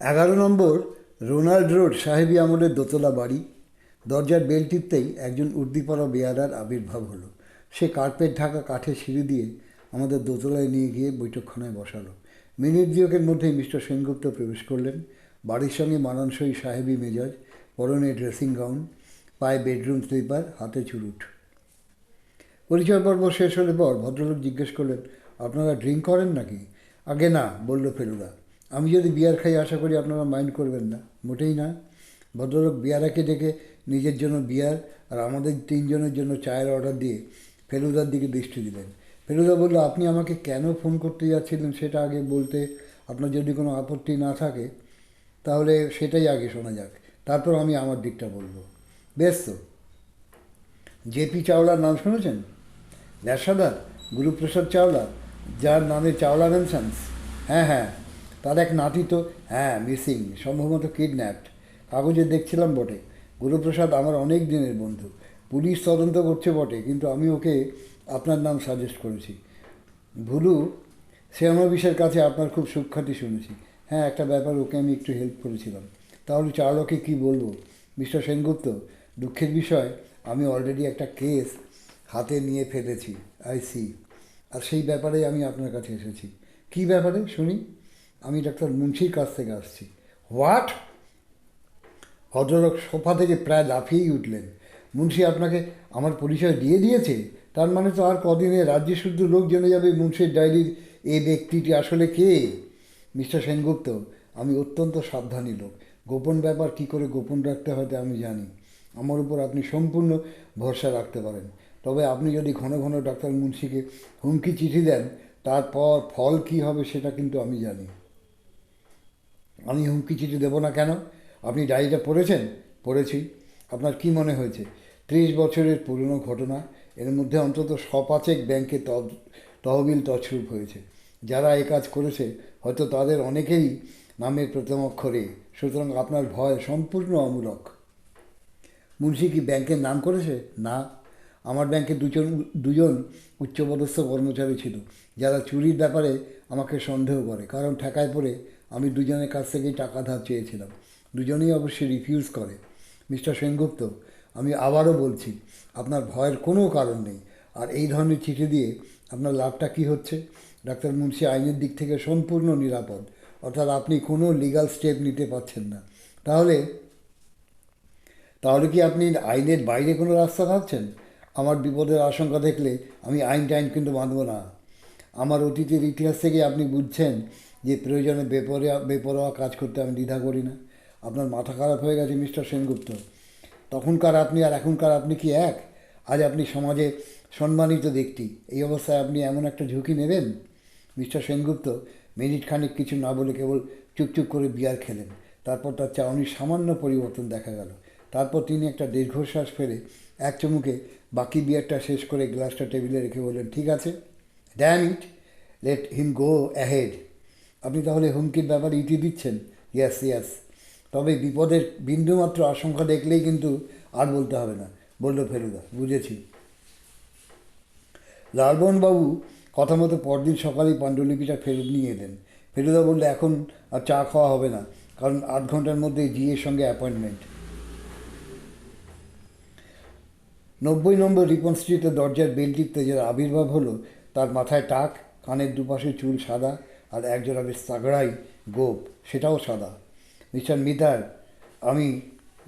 11 নম্বর Ronald road সাহেবী আমলের দোতলা বাড়ি। দরজার বেল টিপতেই একজন উর্দিপরা বেয়ারার আবির্ভাব হলো। সে কার্পেট ঢাকা কাঠের সিঁড়ি দিয়ে আমাদের দোতলায় নিয়ে গিয়ে বৈঠকখানায় বসালো। মিনিট দুয়েকের মধ্যেই মিস্টার সেনগুপ্ত প্রবেশ করলেন। বাড়ির সঙ্গে মানানসই সাহেবী মেজাজ, পরনে ড্রেসিং গাউন, পায়ে বেডরুম স্লিপার, হাতে চুরুট। পরিচয় পর্ব শেষ হলে পর ভদ্রলোক জিজ্ঞেস করলেন, আপনারা ড্রিঙ্ক করেন নাকি? আগে না, বলল ফেলুদা। আমি যদি বিয়ার খাই আশা করি আপনারা মাইন্ড করবেন না। মোটেই না। ভদ্রলোক বিয়ারাকে ডেকে নিজের জন্য বিয়ার আর আমাদের তিনজনের জন্য চায়ের অর্ডার দিয়ে ফেলুদার দিকে দৃষ্টি দিলেন। ফেলুদা বলল, আপনি আমাকে কেন ফোন করতে যাচ্ছিলেন সেটা আগে বলতে আপনার যদি কোনো আপত্তি না থাকে তাহলে সেটাই আগে শোনা যাক, তারপর আমি আমার দিকটা বলবো। বেশ তো। জেপি চাওলার নাম শুনেছেন? ব্যবসাদার গুরুপ্রসাদ চাওলা, যার নামে চাওলা মেনশনস। হ্যাঁ হ্যাঁ, তার এক নাতি তো, হ্যাঁ, মিসিং, সম্ভবত কিডন্যাপড। কাগজে দেখছিলাম বটে। গুরুপ্রসাদ আমার অনেক দিনের বন্ধু। পুলিশ তদন্ত করছে বটে, কিন্তু আমি ওকে আপনার নাম সাজেস্ট করেছি। ভুলু শ্যামাবিশের কাছে আপনার খুব সুখ্যাতি শুনেছি। হ্যাঁ, একটা ব্যাপার, ওকে আমি একটু হেল্প করেছিলাম। তাহলে চাওলাকে কী বলবো? মিস্টার সেনগুপ্ত, দুঃখের বিষয় আমি অলরেডি একটা কেস হাতে নিয়ে ফেলেছি। I C. আর সেই ব্যাপারে আমি আপনার কাছে এসেছি। কী ব্যাপারে শুনি? আমি ডাক্তার মুন্সির কাছ থেকে আসছি। হোয়াট? ভদ্রলোক সোফা থেকে প্রায় লাফিয়েই উঠলেন। মুন্সি আপনাকে আমার পরিচয় দিয়ে দিয়েছে? তার মানে তো আর কদিনে রাজ্যে শুদ্ধ লোক জেনে যাবে মুন্সির ডায়েরির এই ব্যক্তিটি আসলে কে। মিস্টার সেনগুপ্ত, আমি অত্যন্ত সাবধানী লোক। গোপন ব্যাপার কী করে গোপন রাখতে হয় তা আমি জানি। আমার উপর আপনি সম্পূর্ণ ভরসা রাখতে পারেন। তবে আপনি যদি ঘন ঘন ডাক্তার মুন্সিকে হুমকি চিঠি দেন, তারপর ফল কী হবে সেটা কিন্তু আমি জানি। আমি হুমকি চিঠি দেবো না কেন? আপনি ডায়েরিটা পড়েছেন? পড়েছি। আপনার কি মনে হয়েছে? 30 বছরের পুরনো ঘটনা। এর মধ্যে অন্তত শ5 ব্যাংকে তহবিল তছরূপ হয়েছে। যারা এই কাজ করেছে হয়তো তাদের অনেকেই নামের প্রথম অক্ষরে। সুতরাং আপনার ভয় সম্পূর্ণ অমূলক। মুন্সি কি ব্যাংকের নাম করেছে? না। আমার ব্যাংকে দুজন উচ্চপদস্থ কর্মচারী ছিল যারা চুরির ব্যাপারে আমাকে সন্দেহ করে, কারণ ঠেকায় পড়ে আমি দুজনের কাছ থেকেই টাকা ধার চেয়েছিলাম। দুজনেই অবশ্যই রিফিউজ করে। মিস্টার সেনগুপ্ত, আমি আবারও বলছি, আপনার ভয়ের কোনো কারণ নেই। আর এই ধরনের চিঠি দিয়ে আপনার লাভটা কী হচ্ছে? ডাক্তার মুন্সি আইনের দিক থেকে সম্পূর্ণ নিরাপদ, অর্থাৎ আপনি কোনো লিগ্যাল স্টেপ নিতে পারছেন না। তাহলে তাহলে কি আপনি আইনের বাইরে কোনো রাস্তা ভাবছেন? আমার বিপদের আশঙ্কা দেখলে আমি আইন টাইন কিন্তু মানব না। আমার অতীতের ইতিহাস থেকে আপনি বুঝছেন যে প্রয়োজনে বেপরোয়া কাজ করতে আমি দ্বিধা করি না। আপনার মাথা খারাপ হয়ে গেছে মিস্টার সেনগুপ্ত। তখনকার আপনি আর এখনকার আপনি কি এক? আজ আপনি সমাজে সম্মানিত ব্যক্তি, এই অবস্থায় আপনি এমন একটা ঝুঁকি নেবেন? মিস্টার সেনগুপ্ত মিনিট খানিক কিছু না বলে কেবল চুপচুপ করে বিয়ার খেলেন। তারপর তার চাউনির সামান্য পরিবর্তন দেখা গেল। তারপর তিনি একটা দীর্ঘশ্বাস ফেলে এক চুমুকে বাকি বিয়ারটা শেষ করে গ্লাসটা টেবিলে রেখে বললেন, ঠিক আছে, damn it, let him go ahead. আপনি তাহলে হুমকির ব্যাপারে ইতি দিচ্ছেন? ইয়াস ইয়াস। তবে বিপদের বিন্দুমাত্র আশঙ্কা দেখলেই কিন্তু আর বলতে হবে না, বলল ফেলুদা। বুঝেছি। লালমোহনবাবু কথা মতো পরদিন সকালেই পাণ্ডুলিপিটা ফেরত নিয়ে এলেন। ফেলুদা বললে, এখন আর চা খাওয়া হবে না, কারণ 8 ঘন্টার মধ্যে জিএর সঙ্গে অ্যাপয়েন্টমেন্ট। 90 নম্বর রিপন স্ট্রিটের দরজার বেল টিপতে যার আবির্ভাব হলো, তার মাথায় টাক, কানের দুপাশে চুল সাদা, আর একজোড়া বেশ তাগড়াই গোপ, সেটাও সাদা। মিস্টার মিটার, আমি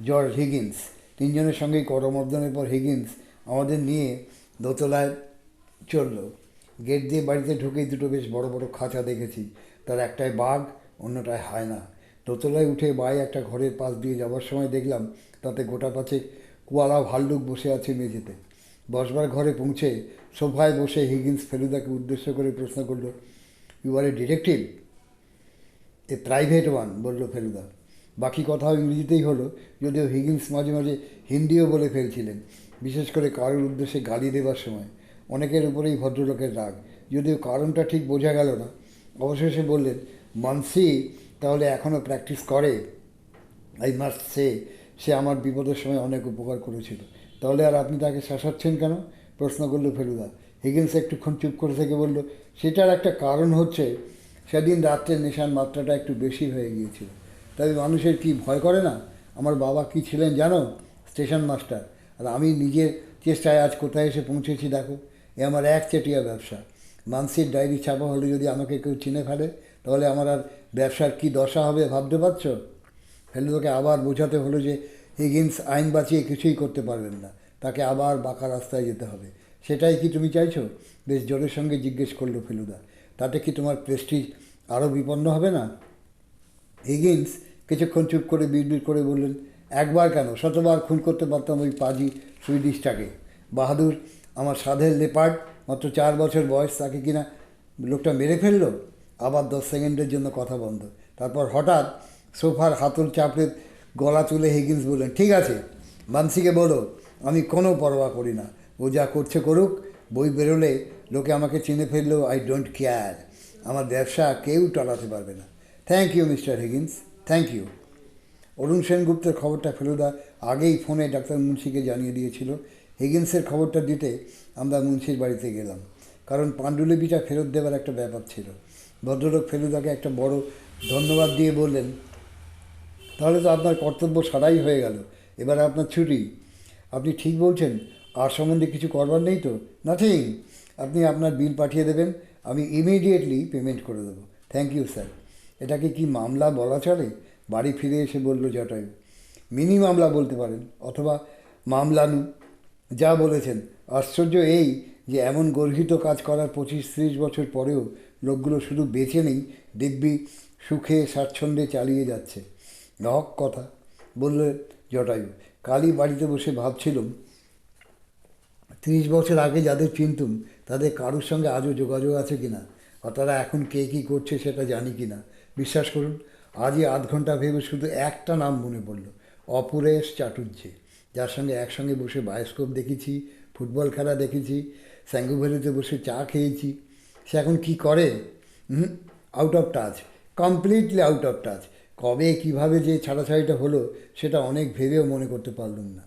জর্জ হিগিন্স। তিনজনের সঙ্গেই করমর্দনের পর হিগিন্স আমাদের নিয়ে দোতলায় চলল। গেট দিয়ে বাড়িতে ঢুকেই দুটো বেশ বড় বড় খাঁচা দেখেছি। তার একটায় বাঘ, অন্যটায় হায়না। দোতলায় উঠে বাই একটা ঘরের পাশ দিয়ে যাবার সময় দেখলাম তাতে গোটা পাঁচেক কুয়ালা ভাল্লুক বসে আছে মেঝেতে। বসবার ঘরে পৌঁছে সোফায় বসে হিগিন্স ফেলুদাকে উদ্দেশ্য করে প্রশ্ন করল, you are a detective? A private one, বলল ফেলুদা। বাকি কথাও ইংরেজিতেই হলো, যদিও হিগিন্স মাঝে মাঝে হিন্দিও বলে ফেলছিলেন, বিশেষ করে কারোর উদ্দেশ্যে গালি দেবার সময়। অনেকের উপরেই ভদ্রলোকের রাগ, যদিও কারণটা ঠিক বোঝা গেল না। অবশেষে বললেন, মানসি তাহলে এখনও প্র্যাকটিস করে? আই মাস্ট সে আমার বিপদের সময় অনেক উপকার করেছিল। তাহলে আর আপনি তাকে শাসাচ্ছেন কেন? প্রশ্ন করল ফেলুদা। হিগিন্স একটুক্ষণ চুপ করে থেকে বলল, সেটার একটা কারণ হচ্ছে সেদিন রাত্রে নেশার মাত্রাটা একটু বেশি হয়ে গিয়েছিল। তবে মানুষের কি ভয় করে না? আমার বাবা কি ছিলেন জানো? Station master. আর আমি নিজের চেষ্টায় আজ কোথায় এসে পৌঁছেছি দেখো। এ আমার একচেটিয়া ব্যবসা। মানসির ডায়েরি ছাপা হলে যদি আমাকে কেউ চিনে ফেলে, তাহলে আমার আর ব্যবসার কী দশা হবে ভাবতে পারছো? ফেলুদাকে আবার বোঝাতে হলো যে হিগিন্স আইন বাঁচিয়ে কিছুই করতে পারবেন না, তাকে আবার বাঁকা রাস্তায় যেতে হবে। সেটাই কি তুমি চাইছো? বেশ জোরের সঙ্গে জিজ্ঞেস করলো ফেলুদা। তাতে কি তোমার প্রেস্টিজ আরও বিপন্ন হবে না? হিগিন্স কিছুক্ষণ চুপ করে বিড়বিড় করে বললেন, একবার কেন, শতবার খুন করতে পারতাম ওই পাজি সুইডিশটাকে। বাহাদুর আমার সাধের লেপার্ড, মাত্র 4 বছর বয়স, তাকে কিনা লোকটা মেরে ফেললো। আবার 10 সেকেন্ডের জন্য কথা বন্ধ। তারপর হঠাৎ সোফার হাতল চাপড়ে গলা তুলে হিগিন্স বললেন, ঠিক আছে, মানসিকে বলো আমি কোনো পরোয়া করি না। ও যা করছে করুক, বই বেরোলে লোকে আমাকে চিনে ফেললেও আই ডোন্ট কেয়ার। আমার ব্যবসা কেউ টলাতে পারবে না। Thank you mister Higgins, thank you. Arun সেনগুপ্তের খবরটা ফেলুদা আগেই ফোনে ডাক্তার মুন্সিকে জানিয়ে দিয়েছিল। হিগিন্সের খবরটা দিতে আমরা মুন্সির বাড়িতে গেলাম, কারণ পাণ্ডুলিপিটা ফেরত দেওয়ার একটা ব্যাপার ছিল। ভদ্রলোক ফেলুদাকে একটা বড় ধন্যবাদ দিয়ে বললেন, তাহলে তো আপনার কর্তব্য সারাই হয়ে গেল, এবার আপনার ছুটি। আপনি ঠিক বলছেন, আর সম্বন্ধে কিছু করবার নেই তো? নাথিং। আপনি আপনার বিল পাঠিয়ে দেবেন, আমি ইমিডিয়েটলি পেমেন্ট করে দেবো। Thank you sir. এটাকে কি মামলা বলা চলে? বাড়ি ফিরে এসে বলল জটায়ু। মিনি মামলা বলতে পারেন, অথবা মামলানু। যা বলেছেন। আশ্চর্য এই যে এমন গর্হিত কাজ করার 25-30 বছর পরেও লোকগুলো শুধু বেঁচে নেই, দিব্যি সুখে স্বাচ্ছন্দ্যে চালিয়ে যাচ্ছে। হক কথা, বললে জটায়ু। কালই বাড়িতে বসে ভাবছিলাম, 30 বছর আগে যাদের চিনতুম তাদের কারোর সঙ্গে আজও যোগাযোগ আছে কি না, আর তারা এখন কে কী করছে সেটা জানি কি না। বিশ্বাস করুন, আজই আধ ঘন্টা ভেবে শুধু একটা নাম মনে পড়ল, অপরেশ চাটুর্যে, যার সঙ্গে একসঙ্গে বসে বায়োস্কোপ দেখেছি, ফুটবল খেলা দেখেছি, স্যাঙ্গুভেরিতে বসে চা খেয়েছি। সে এখন কি করে? Out of touch, completely out of touch. কবে কিভাবে যে ছাড়াছাড়িটা হলো সেটা অনেক ভেবেও মনে করতে পারলুম না।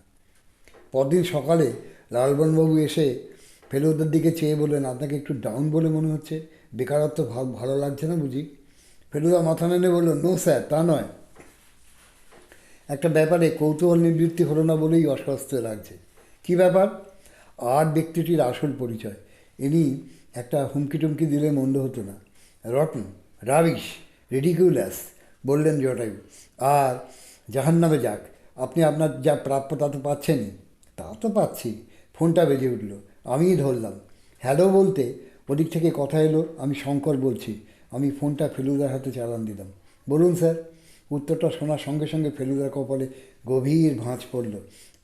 পরদিন সকালে লালবনবাবু এসে ফেলুদার দিকে চেয়ে বললেন, আপনাকে একটু ডাউন বলে মনে হচ্ছে, বেকারত্ব ভালো লাগছে না বুঝি? ফেলুদা মাথা নেড়ে বলল, নো স্যার, তা নয়। একটা ব্যাপারে কৌতূহল নিবৃত্তি হলো না বলেই অস্বস্তি লাগছে। কী ব্যাপার? আর ব্যক্তিটির আসল পরিচয়। ইনি একটা হুমকি টুমকি দিলে মন্দ হতো না। রটন, রাবিশ, রিডিকিউলাস, বললেন জটায়ু। আর জাহান্নামে যাক, আপনি আপনার যা প্রাপ্য তা তো পাচ্ছেনই। তা তো পাচ্ছি। ফোনটা বেজে উঠল, আমিই ধরলাম। হ্যালো বলতে ওদিক থেকে কথা এলো, আমি শঙ্কর বলছি। আমি ফোনটা ফেলুদার হাতে চালান দিলাম। বলুন স্যার। উত্তরটা শোনার সঙ্গে সঙ্গে ফেলুদার কপালে গভীর ভাঁজ পড়ল।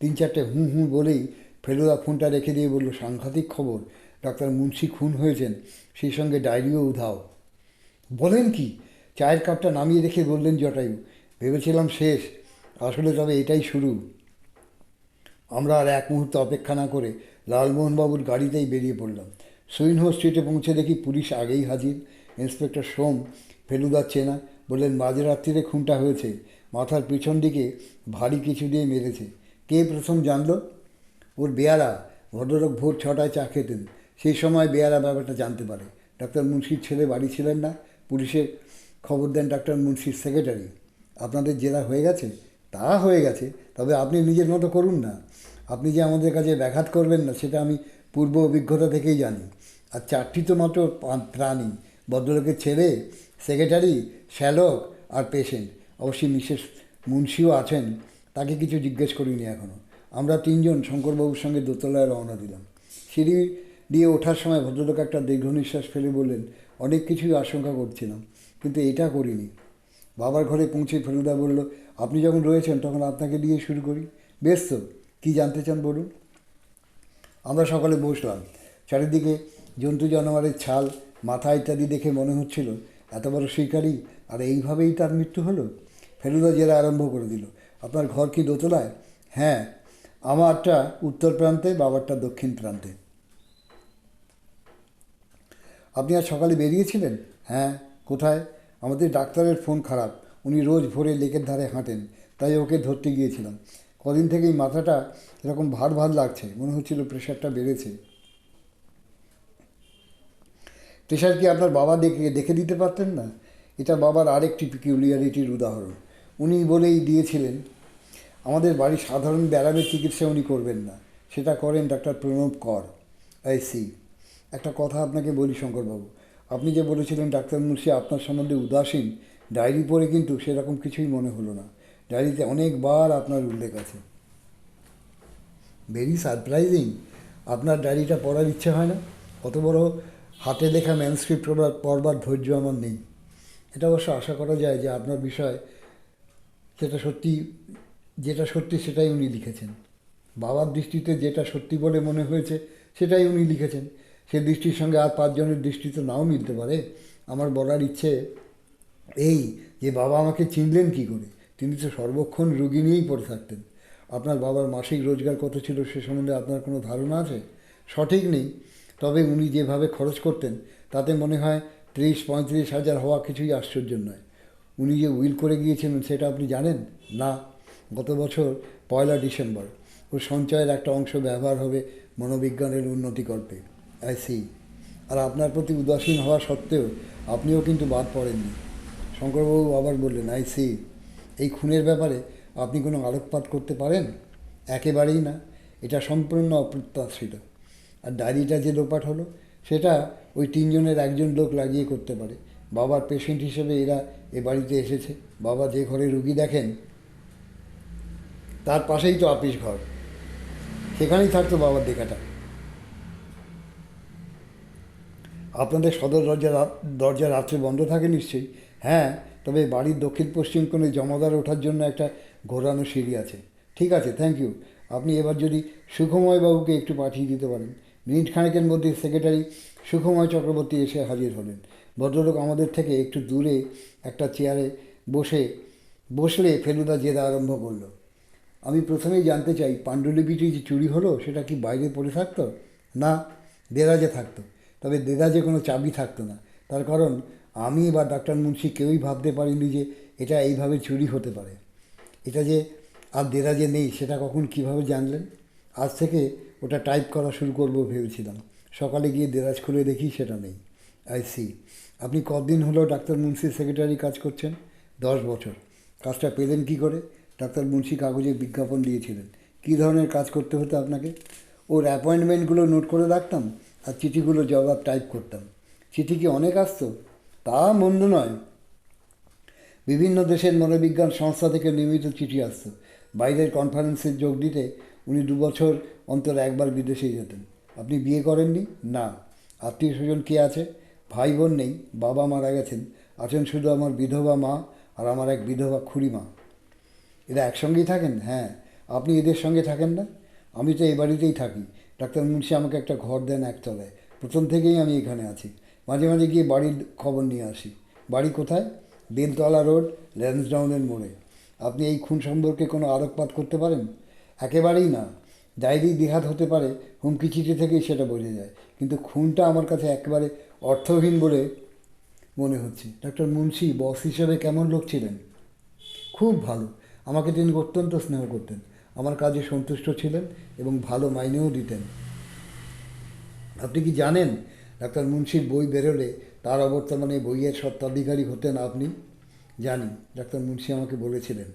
3-4টে হুঁ হুঁ বলেই ফেলুদা ফোনটা রেখে দিয়ে বলল, সাংঘাতিক খবর, ডাক্তার মুন্সি খুন হয়েছেন, সেই সঙ্গে ডায়েরিও উধাও। বলেন কি? চায়ের কাপটা নামিয়ে রেখে বললেন জটায়ু। ভেবেছিলাম শেষ, আসলে তবে এটাই শুরু। আমরা আর এক মুহূর্ত অপেক্ষা না করে লালমোহনবাবুর গাড়িতেই বেরিয়ে পড়লাম। সুইনহো স্ট্রিটে পৌঁছে দেখি পুলিশ আগেই হাজির। ইন্সপেক্টর সোম, ফেলুদার চেনা, বললেন, মাঝরাত্রিরে খুনটা হয়েছে, মাথার পিছন দিকে ভারী কিছু দিয়ে মেরেছে। কে প্রথম জানলো? ওর বেয়ারা। ভদ্রলোক ভোর 6টায় চা খেতেন, সেই সময় বেয়ারা ব্যাপারটা জানতে পারে। ডাক্তার মুন্সির ছেলে বাড়ি ছিলেন না, পুলিশে খবর দেন ডাক্তার মুন্সির সেক্রেটারি। আপনাদের জেরা হয়ে গেছে? তা হয়ে গেছে, তবে আপনি নিজের মতো করুন না। আপনি যে আমাদের কাছে ব্যাঘাত করবেন না সেটা আমি পূর্ব অভিজ্ঞতা থেকেই জানি। আর 4টি তো মাত্র প্রাণী, ভদ্রলোকের ছেলে, সেক্রেটারি, শ্যালক আর পেশেন্ট। অবশ্যই মিসেস মুন্সিও আছেন, তাকে কিছু জিজ্ঞেস করিনি এখনও। আমরা 3জন শঙ্করবাবুর সঙ্গে দোতলায় রওনা দিলাম। সিঁড়ি দিয়ে ওঠার সময় ভদ্রলোক একটা দীর্ঘ নিঃশ্বাস ফেলে বললেন, অনেক কিছুই আশঙ্কা করছিলাম, কিন্তু এটা করিনি। বাবার ঘরে পৌঁছে ফেলুদা বলল, আপনি যখন রয়েছেন তখন আপনাকে দিয়ে শুরু করি। বেশ তো, কী জানতে চান বলুন। আমরা সকালে বসলাম। চারিদিকে জন্তু জানোয়ারের ছাল, মাথা ইত্যাদি দেখে মনে হচ্ছিল এত বড় শিকারি, আর এইভাবেই তার মৃত্যু হলো। ফেলুদা জেরা আরম্ভ করে দিল। আপনার ঘর কি দোতলায়? হ্যাঁ, আমারটা উত্তর প্রান্তে, বাবারটা দক্ষিণ প্রান্তে। আপনি আজ সকালে বেরিয়েছিলেন? হ্যাঁ। কোথায়? আমাদের ডাক্তারের ফোন খারাপ, উনি রোজ ভোরে লেকের ধারে হাঁটেন, তাই ওকে ধরতে গিয়েছিলাম। কদিন থেকেই মাথাটা এরকম ভার ভার লাগছে, মনে হচ্ছিল প্রেশারটা বেড়েছে। প্রেশার কি আপনার বাবা দেখে দেখে দিতে পারতেন না? এটা বাবার আরেকটি পিকিউলিয়ারিটির উদাহরণ। উনি বলেই দিয়েছিলেন আমাদের বাড়ির সাধারণ ব্যারামের চিকিৎসা উনি করবেন না, সেটা করেন ডাক্তার প্রণব কর। সি একটা কথা আপনাকে বলি শঙ্করবাবু, আপনি যে বলেছিলেন ডাক্তার মুন্সি আপনার সম্বন্ধে উদাসীন, ডায়েরি পড়ে কিন্তু সেরকম কিছুই মনে হলো না। ডায়েরিতে অনেকবার আপনার উল্লেখ আছে। ভেরি সারপ্রাইজিং, আপনার ডায়েরিটা পড়ার ইচ্ছে হয় না? অত বড় হাতে লেখা ম্যানস্ক্রিপ্ট পড়বার ধৈর্য আমার নেই। এটা অবশ্য আশা করা যায় যে আপনার বিষয় সেটা সত্যি, যেটা সত্যি সেটাই উনি লিখেছেন। বাবার দৃষ্টিতে যেটা সত্যি বলে মনে হয়েছে সেটাই উনি লিখেছেন। সে দৃষ্টির সঙ্গে আর পাঁচজনের দৃষ্টি তো নাও মিলতে পারে। আমার বলার ইচ্ছে এই যে বাবা আমাকে চিনলেন কী করে? তিনি তো সর্বক্ষণ রুগী নিয়েই পড়ে থাকতেন। আপনার বাবার মাসিক রোজগার কত ছিল সে সম্বন্ধে আপনার কোনো ধারণা আছে? সঠিক নেই, তবে উনি যেভাবে খরচ করতেন তাতে মনে হয় 30-35 হাজার হওয়া কিছুই আশ্চর্য নয়। উনি যে উইল করে গিয়েছিলেন সেটা আপনি জানেন না? গত বছর 1 ডিসেম্বর ওর সঞ্চয়ের একটা অংশ ব্যবহার হবে মনোবিজ্ঞানের উন্নতিকল্পে। সি আর আপনার প্রতি উদাসীন হওয়া সত্ত্বেও আপনিও কিন্তু বাদ পড়েননি। শঙ্করবাবু আবার বললেন, সি এই খুনের ব্যাপারে আপনি কোনো আলোকপাত করতে পারেন? একেবারেই না, এটা সম্পূর্ণ অপ্রত্যাশিত। আর ডায়েরিটা যে লোপাট হলো সেটা ওই তিনজনের একজন লোক লাগিয়ে করতে পারে। বাবার পেশেন্ট হিসেবে এরা এ বাড়িতে এসেছে। বাবা যে ঘরে রুগী দেখেন তার পাশেই তো আপিস ঘর, সেখানেই থাকতো বাবার দেখাটা। আপনাদের সদর দরজা রাত্রে বন্ধ থাকে নিশ্চয়ই? হ্যাঁ, তবে বাড়ির দক্ষিণ পশ্চিম কোণে জমাদার ওঠার জন্য একটা ঘোরানো সিঁড়ি আছে। ঠিক আছে, থ্যাংক ইউ। আপনি এবার যদি সুখময় বাবুকে একটু পাঠিয়ে দিতে পারেন। মিনিট খানেকের মধ্যে সেক্রেটারি সুখময় চক্রবর্তী এসে হাজির হলেন। ভদ্রলোক আমাদের থেকে একটু দূরে একটা চেয়ারে বসলে ফেলুদা জেরা আরম্ভ করলো। আমি প্রথমেই জানতে চাই, পাণ্ডুলিপিটি যে চুরি হলো সেটা কি বাইরে পড়ে থাকতো? না, দেরাজে থাকতো। তবে দেরাজে কোনো চাবি থাকতো না। তার কারণ আমি বা ডাক্তার মুন্সি কেউই ভাবতে পারিনি যে এটা এইভাবে চুরি হতে পারে। এটা যে আর দেরাজে নেই সেটা কখন কিভাবে জানলেন? আজ থেকে ওটা টাইপ করা শুরু করবো ভেবেছিলাম। সকালে গিয়ে দেরাজ খুলে দেখি সেটা নেই। সি আপনি কতদিন হলো ডাক্তার মুন্সির সেক্রেটারি কাজ করছেন? 10 বছর। কাজটা পেলেন কী করে? ডাক্তার মুন্সি কাগজে বিজ্ঞাপন দিয়েছিলেন। কী ধরনের কাজ করতে হতো আপনাকে? ওর অ্যাপয়েন্টমেন্টগুলো নোট করে রাখতাম আর চিঠিগুলো জবাব টাইপ করতাম। চিঠি কি অনেক আসতো? তা মন্দ নয়। বিভিন্ন দেশের মনোবিজ্ঞান সংস্থা থেকে নিয়মিত চিঠি আসতো। বাইরের কনফারেন্সে যোগ দিতে উনি 2 বছর অন্তর একবার বিদেশে যেতেন। আপনি বিয়ে করেননি? না। আত্মীয় স্বজন কে আছে? ভাই বোন নেই, বাবা মারা গেছেন। আছেন শুধু আমার বিধবা মা আর আমার এক বিধবা খুড়িমা। এরা একসঙ্গেই থাকেন? হ্যাঁ। আপনি এদের সঙ্গে থাকেন না? আমি তো এই বাড়িতেই থাকি। ডাক্তার মুন্সি আমাকে একটা ঘর দেন একতলায়। প্রথম থেকেই আমি এখানে আছি। মাঝে মাঝে গিয়ে বাড়ির খবর নিয়ে আসি। বাড়ি কোথায়? বেলতলা রোড, ল্যান্সডাউনের মোড়ে। আপনি এই খুন সম্পর্কে কোনো আলোকপাত করতে পারেন? একেবারেই না। ডায়েরি দ্বিঘাত হতে পারে, হুমকি চিঠি থেকেই সেটা বোঝা যায়। কিন্তু খুনটা আমার কাছে একেবারে অর্থহীন বলে মনে হচ্ছে। ডাক্তার মুন্সি বস হিসেবে কেমন লোক ছিলেন? খুব ভালো। আমাকে তিনি অত্যন্ত স্নেহ করতেন। আমার কাজে সন্তুষ্ট ছিলেন এবং ভালো মাইনেও দিতেন। আপনি কি জানেন ডাক্তার মুন্সির বই বেরোলে তার অবর্তমানে বইয়ের স্বত্বাধিকারী হতেন আপনি? জানি, ডাক্তার মুন্সি আমাকে বলেছিলেন।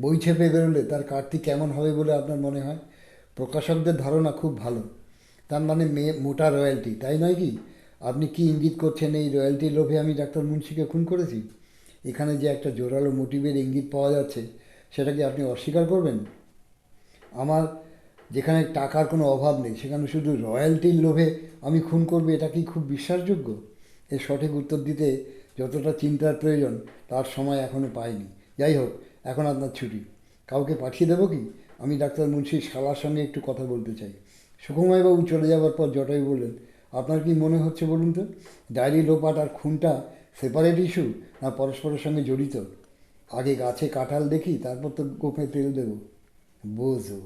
বই ছেপে বেরোলে তার কাটতি কেমন হবে বলে আপনার মনে হয়? প্রকাশকদের ধারণা খুব ভালো। তার মানে মোটা রয়্যালটি, তাই নয় কি? আপনি কি ইঙ্গিত করছেন এই রয়্যালটির লোভে আমি ডাক্তার মুন্সিকে খুন করেছি? এখানে যে একটা জোরালো মোটিভের ইঙ্গিত পাওয়া যাচ্ছে সেটা কি আপনি অস্বীকার করবেন? আমার যেখানে টাকার কোনো অভাব নেই সেখানে শুধু রয়্যালটির লোভে আমি খুন করবো, এটা কি খুব বিশ্বাসযোগ্য? এর সঠিক উত্তর দিতে যতটা চিন্তার প্রয়োজন তার সময় এখনও পাইনি। যাই হোক, এখন আপনার ছুটি। কাউকে পাঠিয়ে দেবো কি? আমি ডাক্তার মুন্সির শালার সঙ্গে একটু কথা বলতে চাই। সুকুমারবাবু চলে যাওয়ার পর জটায়ু বললেন, আপনার কি মনে হচ্ছে বলুন তো? ডায়েরি লোপাট আর খুনটা সেপারেট ইস্যু না পরস্পরের সঙ্গে জড়িত? আগে গাছে কাঁঠাল দেখি, তারপর তো গোপে তেল দেবো। বোঝো।